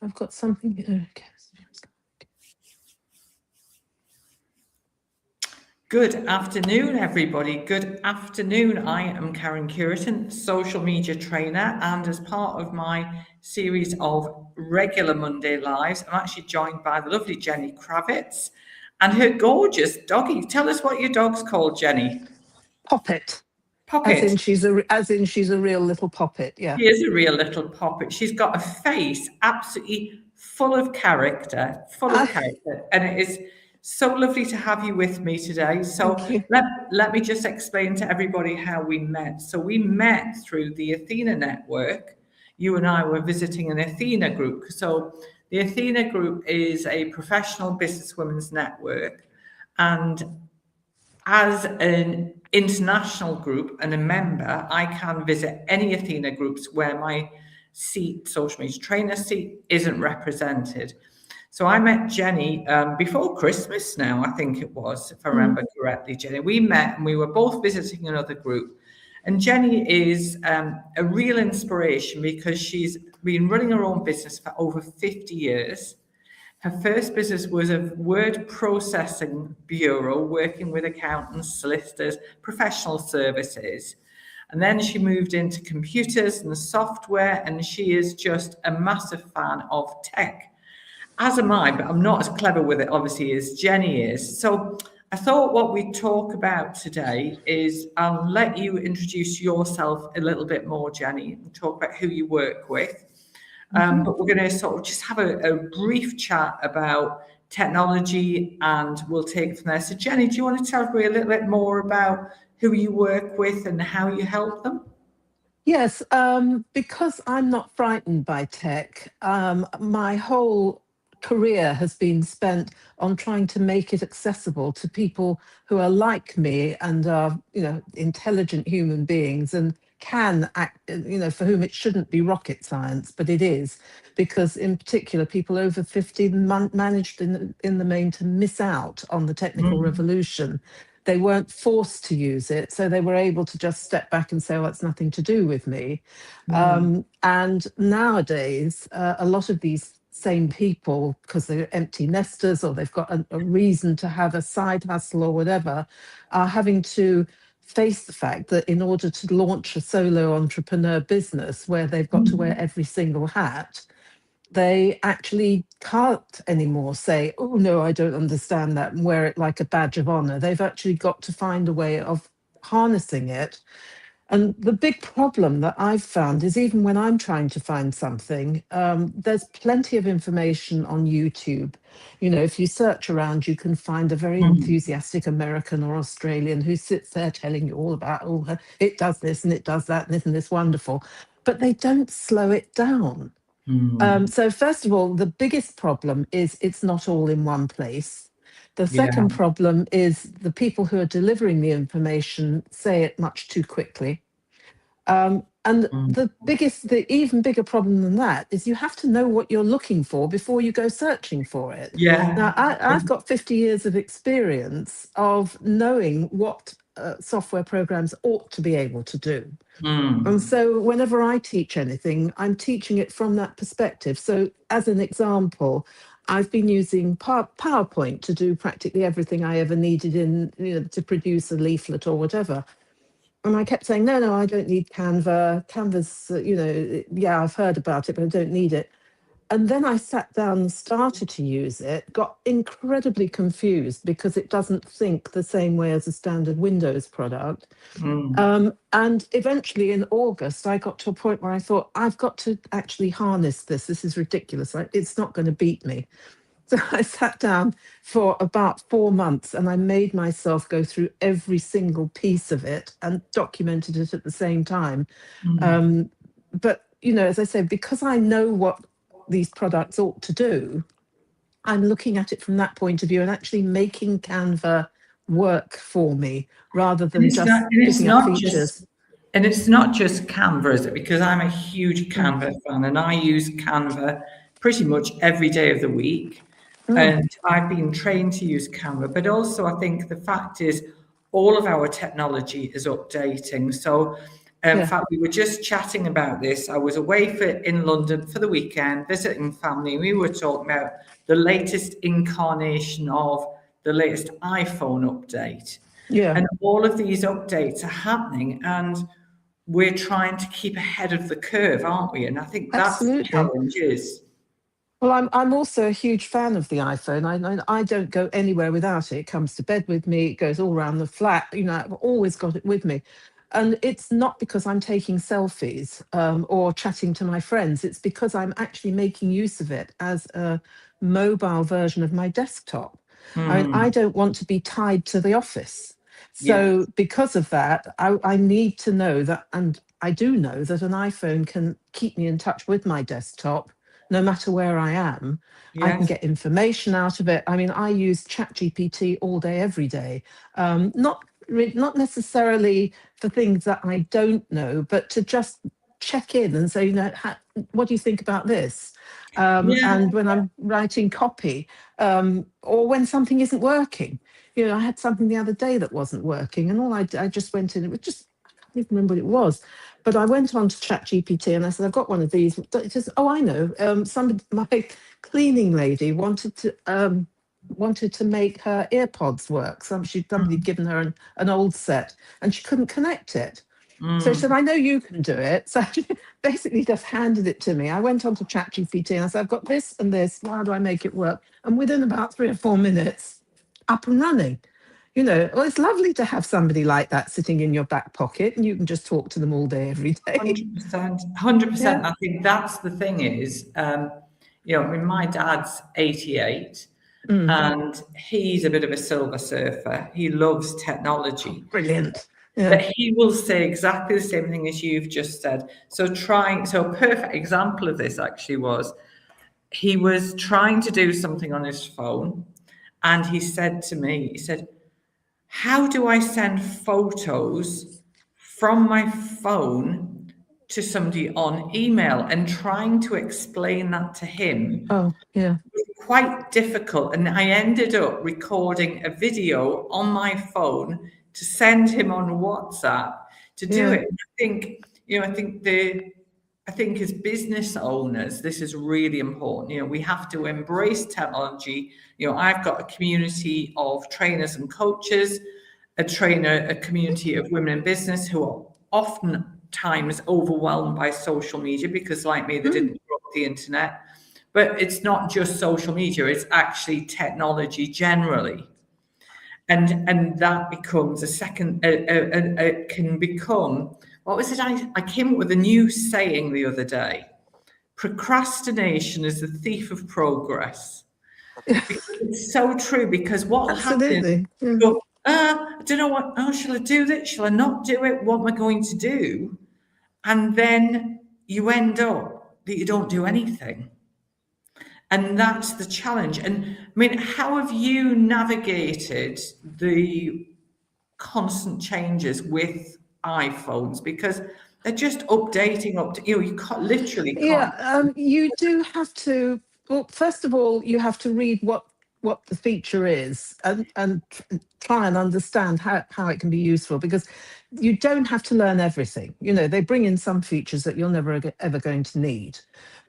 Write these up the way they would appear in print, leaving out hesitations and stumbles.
I've got something. Okay. Good afternoon, everybody. Good afternoon. I am Karen Curitan, social media trainer, and as part of my series of regular Monday Lives, I'm actually joined by the lovely Jenny Kravitz and her gorgeous doggy. Tell us what your dog's called, Jenny. Poppet. Poppet. As in she's a real little poppet. Yeah. She is a real little poppet. She's got a face absolutely full of character, and it is so lovely to have you with me today. So let me just explain to everybody how we met. So we met through the Athena network. You and I were visiting an Athena group. So the Athena group is a professional businesswomen's network, and as an international group and a member, I can visit any Athena groups where my seat, social media trainer seat, isn't represented. So I met Jenny before Christmas now, I think it was, if I remember correctly, Jenny. We met and we were both visiting another group. And Jenny is a real inspiration because she's been running her own business for over 50 years. Her first business was a word processing bureau working with accountants, solicitors, professional services. And then she moved into computers and software, and she is just a massive fan of tech. As am I, but I'm not as clever with it, obviously, as Jenny is. So I thought what we'd talk about today is I'll let you introduce yourself a little bit more, Jenny, and talk about who you work with. But we're going to sort of just have a brief chat about technology and we'll take it from there. So Jenny, do you want to tell me a little bit more about who you work with and how you help them? Yes, because I'm not frightened by tech, my whole career has been spent on trying to make it accessible to people who are like me and are, intelligent human beings and can act, for whom it shouldn't be rocket science, but it is, because in particular, people over 50 managed in the main to miss out on the technical revolution. They weren't forced to use it, so they were able to just step back and say, well, it's nothing to do with me. And nowadays, a lot of these same people, because they're empty nesters or they've got a reason to have a side hustle or whatever, are having to face the fact that in order to launch a solo entrepreneur business where they've got to wear every single hat, they actually can't anymore say, oh, no, I don't understand that, and wear it like a badge of honor. They've actually got to find a way of harnessing it. And the big problem that I've found is even when I'm trying to find something, there's plenty of information on YouTube. If you search around, you can find a very enthusiastic American or Australian who sits there telling you all about, oh, it does this and it does that and isn't this wonderful? But they don't slow it down. So first of all, the biggest problem is it's not all in one place. The second problem is the people who are delivering the information say it much too quickly. And the even bigger problem than that is you have to know what you're looking for before you go searching for it. Now, I've got 50 years of experience of knowing what software programs ought to be able to do. And so whenever I teach anything, I'm teaching it from that perspective. So as an example, I've been using PowerPoint to do practically everything I ever needed to produce a leaflet or whatever. And I kept saying, no, I don't need Canva. Canva's, I've heard about it, but I don't need it. And then I sat down and started to use it, got incredibly confused because it doesn't think the same way as a standard Windows product. And eventually in August, I got to a point where I thought, I've got to actually harness this. This is ridiculous. It's not going to beat me. So I sat down for about 4 months and I made myself go through every single piece of it and documented it at the same time. But, as I said, because I know what these products ought to do, I'm looking at it from that point of view and actually making Canva work for me rather than just picking up features. And it's not just Canva, is it? Because I'm a huge Canva fan and I use Canva pretty much every day of the week. And I've been trained to use Canva, but also I think the fact is all of our technology is updating. So In Yeah. fact, we were just chatting about this. I was away in London for the weekend, visiting family. We were talking about the latest incarnation of the latest iPhone update. Yeah. And all of these updates are happening, and we're trying to keep ahead of the curve, aren't we? And I think that's the Absolutely. challenge is. Well, I'm also a huge fan of the iPhone. I don't go anywhere without it. It comes to bed with me. It goes all around the flat. I've always got it with me, and it's not because I'm taking selfies or chatting to my friends. It's because I'm actually making use of it as a mobile version of my desktop. I Hmm, don't want to be tied to the office. yes, So because of that, I need to know that, and I do know that an iPhone can keep me in touch with my desktop no matter where I am. I can yes, get information out of it. I mean, I use ChatGPT all day, every day. Not necessarily for things that I don't know, but to just check in and say, what do you think about this? yeah, And when I'm writing copy, or when something isn't working. I had something the other day that wasn't working, and I just went in. It was just, I can't even remember what it was, but I went on to ChatGPT and I said, I've got one of these. It says, oh, I know. Somebody, my cleaning lady wanted to make her earpods work. Somebody had given her an old set and she couldn't connect it. So she said, mm, I know you can do it. So she basically just handed it to me. I went on to ChatGPT and I said, I've got this and this. How do I make it work? And within about 3 or 4 minutes, up and running. Well, it's lovely to have somebody like that sitting in your back pocket and you can just talk to them all day, every day. 100%, 100%. Yeah. I think that's the thing is, I mean, my dad's 88 Mm. and he's a bit of a silver surfer. He loves Oh, technology, brilliant. but Yeah. he will say exactly the same thing as you've just said. So a perfect example of this actually was he was trying to do something on his phone and he said to me, he said, how do I send photos from my phone to somebody on email? And trying to explain that to him Oh, yeah. was quite difficult. And I ended up recording a video on my phone to send him on WhatsApp to do Yeah. it. I think as business owners, this is really important. We have to embrace technology. I've got a community of trainers and coaches, a community of women in business who are oftentimes overwhelmed by social media because, like me, they Mm. didn't grow up with the internet. But it's not just social media; it's actually technology generally, and that becomes a second. Can become what was it? I came up with a new saying the other day. Procrastination is the thief of progress. Because it's so true. Because what will happen is Absolutely. Yeah. you go, I don't know what, oh, shall I do this? Shall I not do it? What am I going to do? And then you end up that you don't do anything. And that's the challenge. And I mean, how have you navigated the constant changes with iPhones? Because they're just updating up to, you can't literally Yeah, can't. you do have to. Well, first of all, you have to read what the feature is and try and understand how it can be useful, because you don't have to learn everything. They bring in some features that you're never ever going to need,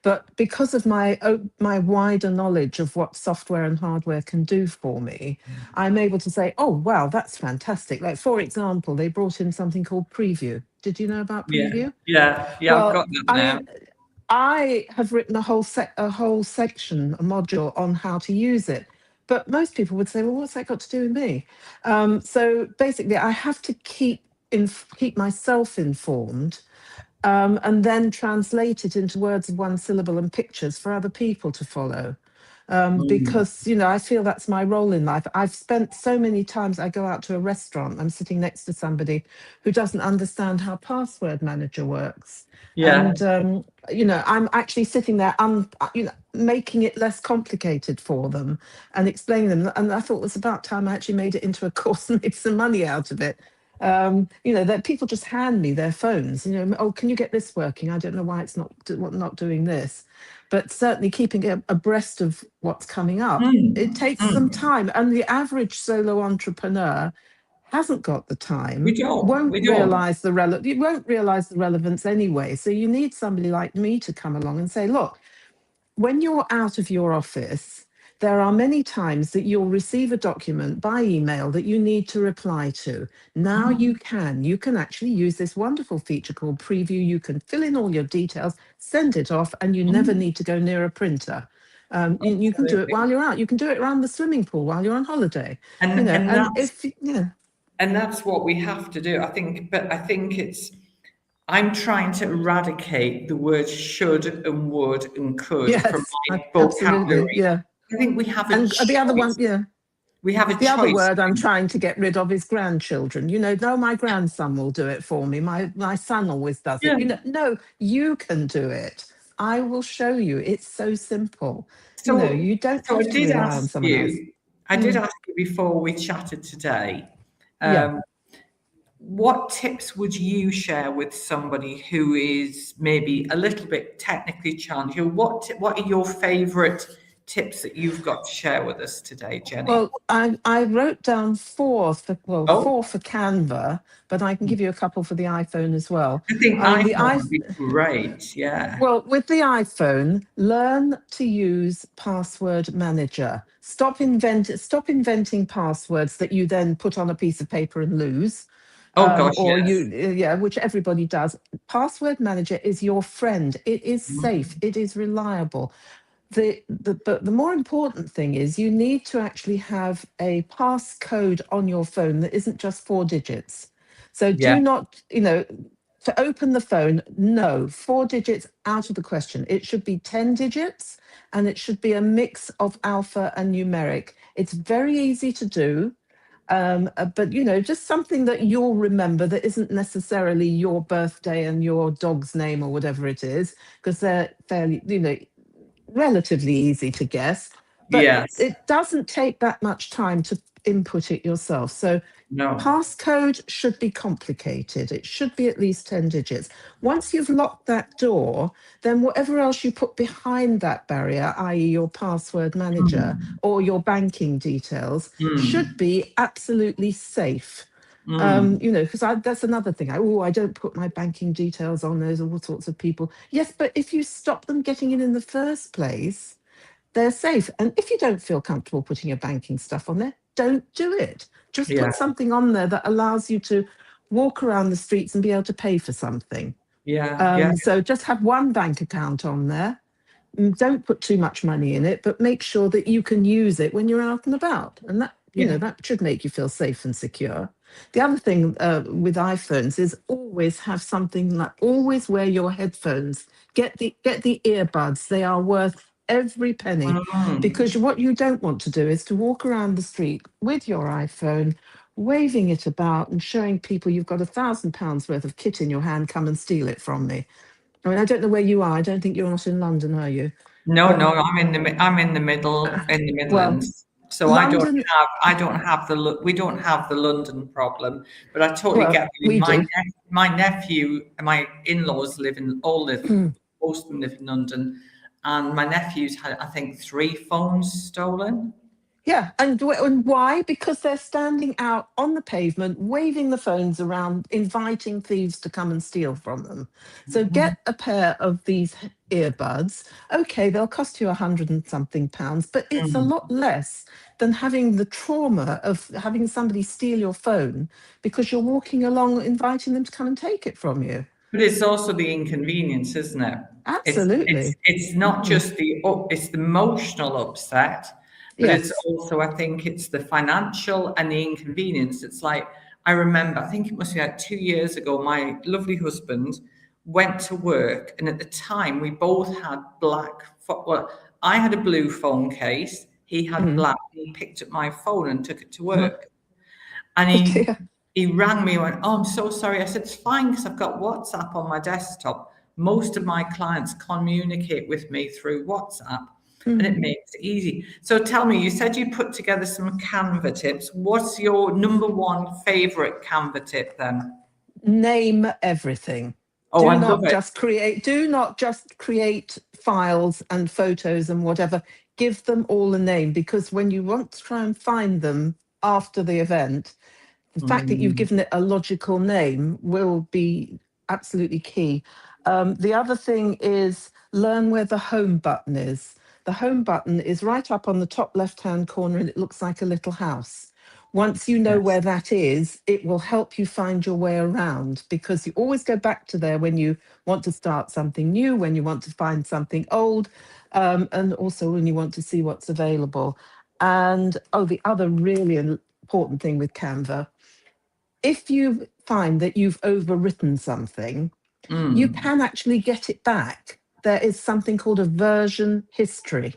but because of my wider knowledge of what software and hardware can do for me, I'm able to say, oh wow, that's fantastic. Like, for example, they brought in something called Preview. Did you know about Yeah, Preview? yeah, I've Well, got that I now. mean, I have written a whole section, a module on how to use it. But most people would say, well, what's that got to do with me? So basically, I have to keep myself informed, and then translate it into words of one syllable and pictures for other people to follow. Mm, Because I feel that's my role in life. I've spent so many times, I go out to a restaurant, I'm sitting next to somebody who doesn't understand how password manager works, yeah. and I'm actually sitting there, making it less complicated for them and explaining them. And I thought it was about time I actually made it into a course and made some money out of it. That people just hand me their phones. Oh, can you get this working? I don't know why it's not doing this, but certainly keeping abreast of what's coming up. It Mm, takes some mm. time, and the average solo entrepreneur hasn't got the We time, don't. won't We don't. realize you won't realize the relevance anyway. So you need somebody like me to come along and say, look, when you're out of your office, there are many times that you'll receive a document by email that you need to reply to. Now Mhm. you can actually use this wonderful feature called preview. You can fill in all your details, send it off, and you never Mhm. need to go near a printer. You can do it Absolutely. while you're out. You can do it around the swimming pool while you're on holiday. You know, And and that's if yeah, and that's what we have to do. I think, but I think it's I'm trying to eradicate the words should and would and could from yes, my absolutely, vocabulary. yeah. I think we have a And the other one, choice. yeah. We have a The other choice. word I'm trying to get rid of is grandchildren. You know, no, my grandson will do it for me. My son always does it. Yeah. You know, no, you can do it. I will show you. It's so simple. You know, So, you don't so have to rely on someone else. I did Mm, ask you before we chatted today, yeah. um, what tips would you share with somebody who is maybe a little bit technically challenged? What are your favorite tips that you've got to share with us today, Jenny? Well, I wrote down Oh, four for Canva, but I can give you a couple for the iPhone as well. I think The iPhone i would be great. Yeah. Well, with the iPhone, learn to use password manager. Stop inventing passwords that you then put on a piece of paper and lose. Oh gosh, Or yes. yeah, which everybody does. Password manager is your friend. It is safe. Mhm. It is reliable. But the more important thing is you need to actually have a passcode on your phone that isn't just 4 digits. So Yeah. do not, to open the phone, no, 4 digits out of the question. It should be 10 digits and it should be a mix of alpha and numeric. It's very easy to do. But just something that you'll remember that isn't necessarily your birthday and your dog's name or whatever it is, because they're fairly, relatively easy to guess, but Yes. it doesn't take that much time to input it yourself. So No. passcode should be complicated. It should be at least 10 digits. Once you've locked that door, then whatever else you put behind that barrier, i.e., your password manager Mm. or your banking details, should Mm. be absolutely safe. Mm. Because that's another thing. I don't put my banking details on. There's all sorts of people. Yes, but if you stop them getting in the first place, they're safe. And if you don't feel comfortable putting your banking stuff on there, don't do it. Just Yeah. put something on there that allows you to walk around the streets and be able to pay for something. Yeah. Yeah. So just have one bank account on there. Don't put too much money in it, but make sure that you can use it when you're out and about. And that, Yeah. that should make you feel safe and secure. The other thing with iPhones is always have something like always wear your headphones. Get the earbuds. They are worth every penny, Mm. because what you don't want to do is to walk around the street with your iPhone, waving it about and showing people you've got £1,000 worth of kit in your hand. Come and steal it from me. I mean, I don't know where you are. I don't think you're not in London, are you? No, But no, I'm in the middle, in the well, Midlands. So London. I don't have we don't have the London problem, but I totally Well, get you. we do. My nephew and my in-laws most of them live in London, and my nephew's had, I think, 3 phones stolen. Yeah, and why? Because they're standing out on the pavement, waving the phones around, inviting thieves to come and steal from them. So Mhm. get a pair of these earbuds. Okay, they'll cost you 100 and something pounds, but it's a Mm. lot less than having the trauma of having somebody steal your phone because you're walking along, inviting them to come and take it from you. But it's also the inconvenience, isn't it? Absolutely. It's not Mm, just it's the emotional upset, but it's yes. also, I think it's the financial and the inconvenience. It's like I remember, I think it must be like 2 years ago, my lovely husband went to work, and at the time we both had well, I had a blue phone case, he had Mm. black, he picked up my phone and took it to Oh work. And dear. he rang me and went, "Oh, I'm so sorry." I said, "It's fine because I've got WhatsApp on my desktop. Most of my clients communicate with me through WhatsApp and it Mm. makes it easy." So tell me, you said you put together some Canva tips. What's your number one favorite Canva tip then? Name everything. Oh, I love it. Do not just create files and photos and whatever. Give them all a name, because when you want to try and find them after the event, The fact that you've given it a logical name will be absolutely key. The other thing is learn where the home button is. The home button is right up on the top left-hand corner and it looks like a little house. Once you know Yes. where that is, it will help you find your way around, because you always go back to there when you want to start something new, when you want to find something old, and also when you want to see what's available. And the other really important thing with Canva, if you find that you've overwritten something, you can actually get it back. There is something called a version history.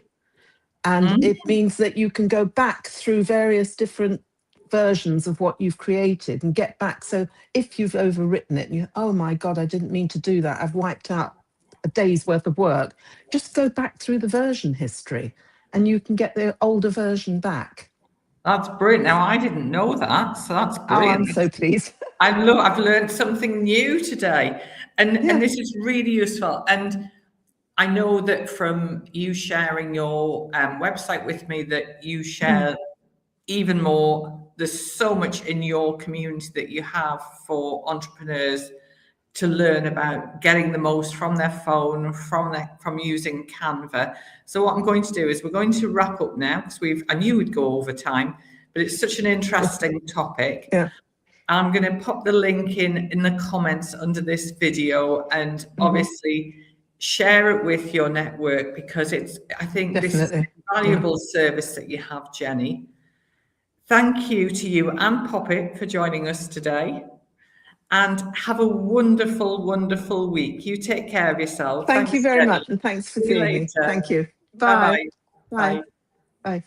And it means that you can go back through various different versions of what you've created and get back. So if you've overwritten it and you, oh my God, I didn't mean to do that, I've wiped out a day's worth of work, just go back through the version history and you can get the older version back. That's brilliant. Now, I didn't know that, so that's Oh, I'm brilliant. so pleased. I've learned something new today, and Yeah. this is really useful. And I know that from you sharing your website with me, that you share even more. There's so much in your community that you have for entrepreneurs to learn about getting the most from their phone, from using Canva. So what I'm going to do is we're going to wrap up now, because I knew we'd go over time, but it's such an interesting topic. Yeah. I'm going to pop the link in the comments under this video, and obviously share it with your network, because I think this is Definitely. a valuable service that you have, Jenny. Thank you to you and Poppet for joining us today, and have a wonderful, wonderful week. You take care of yourself. Thank you Thanks, very Jenny. much. And thanks for See you seeing me. later. Thank you. Bye. Bye-bye. Bye. Bye. Bye.